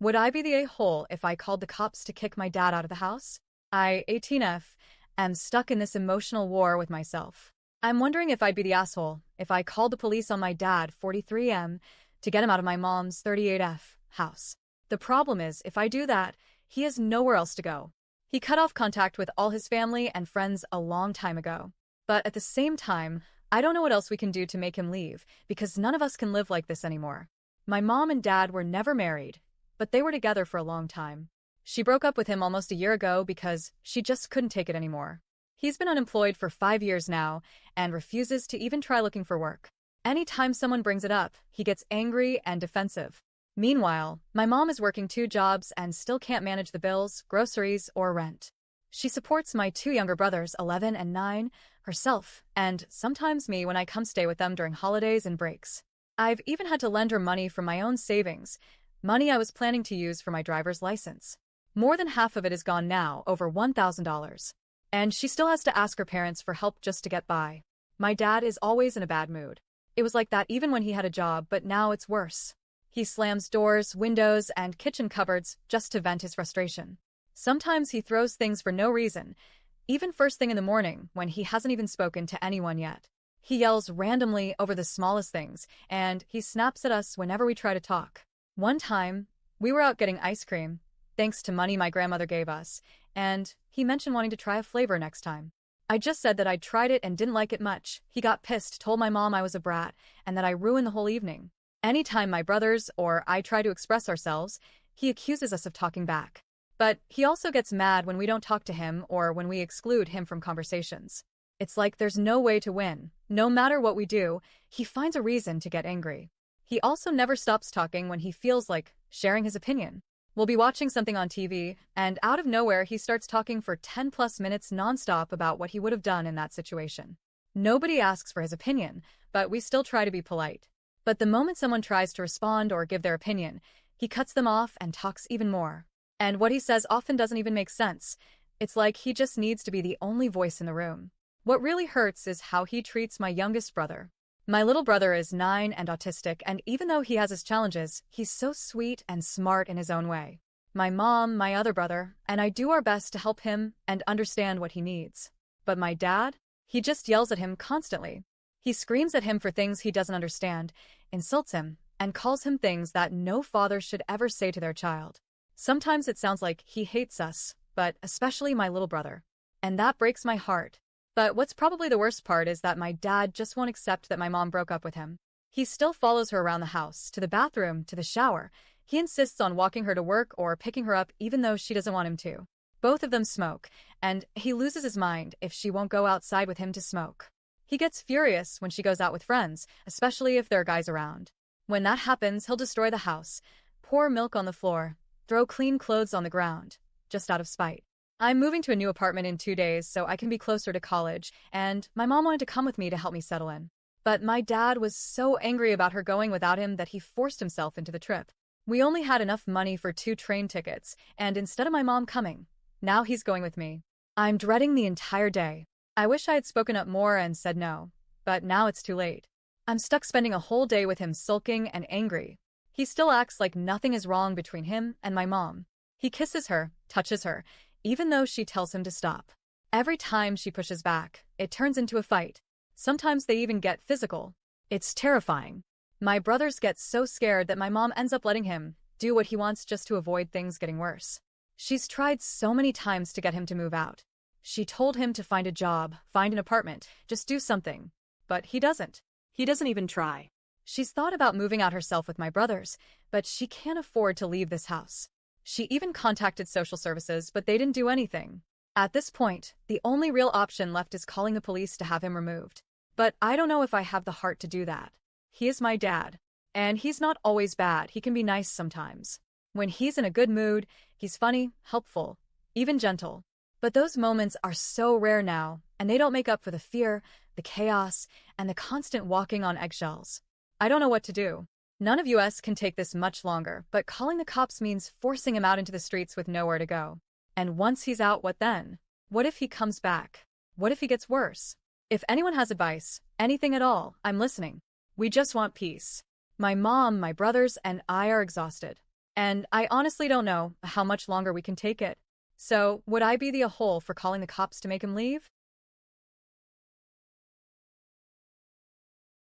Would I be the a-hole if I called the cops to kick my dad out of the house? I, 18F, am stuck in this emotional war with myself. I'm wondering if I'd be the asshole if I called the police on my dad, 43M, to get him out of my mom's, 38F, house. The problem is, if I do that, he has nowhere else to go. He cut off contact with all his family and friends a long time ago. But at the same time, I don't know what else we can do to make him leave, because none of us can live like this anymore. My mom and dad were never married, but they were together for a long time. She broke up with him almost a year ago because she just couldn't take it anymore. He's been unemployed for 5 years now and refuses to even try looking for work. Anytime someone brings it up, he gets angry and defensive. Meanwhile, my mom is working 2 jobs and still can't manage the bills, groceries, or rent. She supports my 2 younger brothers, 11 and 9, herself, and sometimes me when I come stay with them during holidays and breaks. I've even had to lend her money from my own savings, money I was planning to use for my driver's license. More than half of it is gone now, over $1,000. And she still has to ask her parents for help just to get by. My dad is always in a bad mood. It was like that even when he had a job, but now it's worse. He slams doors, windows, and kitchen cupboards just to vent his frustration. Sometimes he throws things for no reason, even first thing in the morning when he hasn't even spoken to anyone yet. He yells randomly over the smallest things, and he snaps at us whenever we try to talk. One time, we were out getting ice cream, thanks to money my grandmother gave us, and he mentioned wanting to try a flavor next time. I just said that I'd tried it and didn't like it much. He got pissed, told my mom I was a brat, and that I ruined the whole evening. Anytime my brothers or I try to express ourselves, he accuses us of talking back. But he also gets mad when we don't talk to him or when we exclude him from conversations. It's like there's no way to win. No matter what we do, he finds a reason to get angry. He also never stops talking when he feels like sharing his opinion. We'll be watching something on TV, and out of nowhere he starts talking for 10+ minutes nonstop about what he would have done in that situation. Nobody asks for his opinion, but we still try to be polite. But the moment someone tries to respond or give their opinion, he cuts them off and talks even more. And what he says often doesn't even make sense. It's like he just needs to be the only voice in the room. What really hurts is how he treats my youngest brother. My little brother is 9 and autistic, and even though he has his challenges, he's so sweet and smart in his own way. My mom, my other brother, and I do our best to help him and understand what he needs. But my dad? He just yells at him constantly. He screams at him for things he doesn't understand, insults him, and calls him things that no father should ever say to their child. Sometimes it sounds like he hates us, but especially my little brother. And that breaks my heart. But what's probably the worst part is that my dad just won't accept that my mom broke up with him. He still follows her around the house, to the bathroom, to the shower. He insists on walking her to work or picking her up even though she doesn't want him to. Both of them smoke, and he loses his mind if she won't go outside with him to smoke. He gets furious when she goes out with friends, especially if there are guys around. When that happens, he'll destroy the house, pour milk on the floor, throw clean clothes on the ground, just out of spite. I'm moving to a new apartment in 2 days so I can be closer to college, and my mom wanted to come with me to help me settle in. But my dad was so angry about her going without him that he forced himself into the trip. We only had enough money for 2 train tickets, and instead of my mom coming, now he's going with me. I'm dreading the entire day. I wish I had spoken up more and said no, but now it's too late. I'm stuck spending a whole day with him sulking and angry. He still acts like nothing is wrong between him and my mom. He kisses her, touches her, even though she tells him to stop. Every time she pushes back, it turns into a fight. Sometimes they even get physical. It's terrifying. My brothers get so scared that my mom ends up letting him do what he wants just to avoid things getting worse. She's tried so many times to get him to move out. She told him to find a job, find an apartment, just do something. But he doesn't. He doesn't even try. She's thought about moving out herself with my brothers, but she can't afford to leave this house. She even contacted social services, but they didn't do anything. At this point, the only real option left is calling the police to have him removed. But I don't know if I have the heart to do that. He is my dad. And he's not always bad, he can be nice sometimes. When he's in a good mood, he's funny, helpful, even gentle. But those moments are so rare now, and they don't make up for the fear, the chaos, and the constant walking on eggshells. I don't know what to do. None of us can take this much longer, but calling the cops means forcing him out into the streets with nowhere to go. And once he's out, what then? What if he comes back? What if he gets worse? If anyone has advice, anything at all, I'm listening. We just want peace. My mom, my brothers, and I are exhausted. And I honestly don't know how much longer we can take it. So, would I be the a-hole for calling the cops to make him leave?